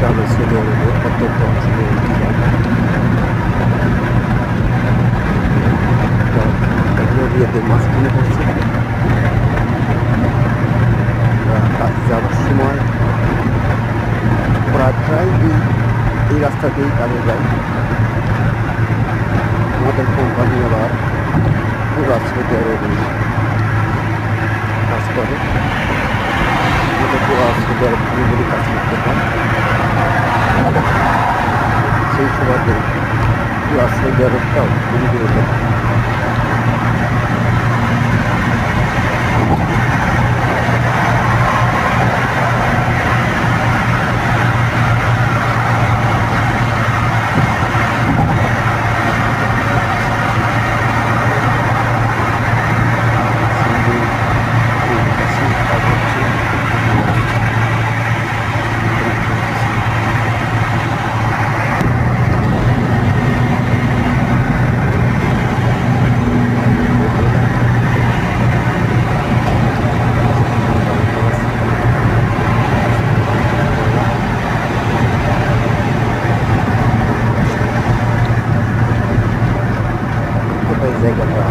এটা হলো সৌদি আরবের প্রত্যন্ত অঞ্চলে একটি জায়গা। এরিয়াতে মাঝখানে পড়ছে। কাজে যাওয়ার সময় প্রায় এই রাস্তাতেই কাজে যায়। আমাদের কোম্পানি আবার পুরো সৌদি আরবে কাজ করে। আমাদের পুরো সৌদি আরব পুরোপুরি কাজ করতে হয়। সেই সুবাদে পুরো সৌদি আরবটাও পুরোপুরি হয়। জায়গাটা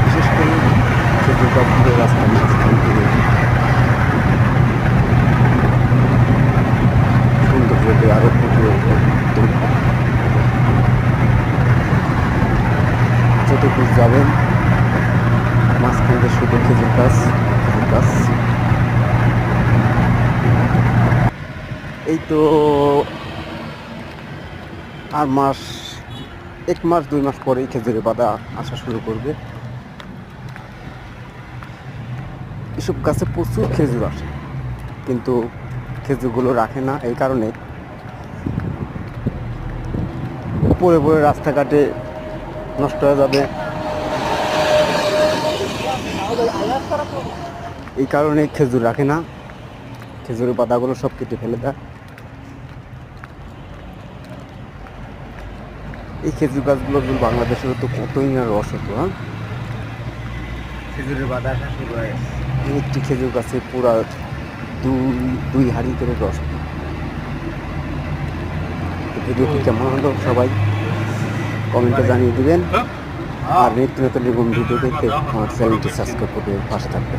বিশেষ করে দুর্গাপুরের রাস্তার মাঝখান থেকে সৌন্দর্যকে আরো ফুটিয়ে তুলবে। যতটুকু যাবেন মাঝখান দিয়ে শুধু খেজুর গাছ। এই তো আর মাস 1 মাস 2 মাস পরেই খেজুরের বাধা আসা শুরু করবে। এসব গাছে প্রচুর খেজুর আসে, কিন্তু খেজুরগুলো রাখে না। এই কারণে পরে পরে রাস্তাঘাটে নষ্ট হয়ে যাবে। এই কারণে খেজুর রাখে না, খেজুরের পাতাগুলো সব কেটে ফেলে দেয়। এই খেজুর গাছগুলো বাংলাদেশের তো কতই না রস হতো। খেজুরের বাধা আসা শুরু হয়, একটি খেজুর গাছে পুরা দুই হাঁড়ি করে রস হতো। ভিডিওটি কেমন হলো সবাই কমেন্টে জানিয়ে দিবেন। আর নিত্য নতুন এরকম ভিডিও দেখতে আমার চ্যানেলটি সাবস্ক্রাইব করে পাশে থাকবেন।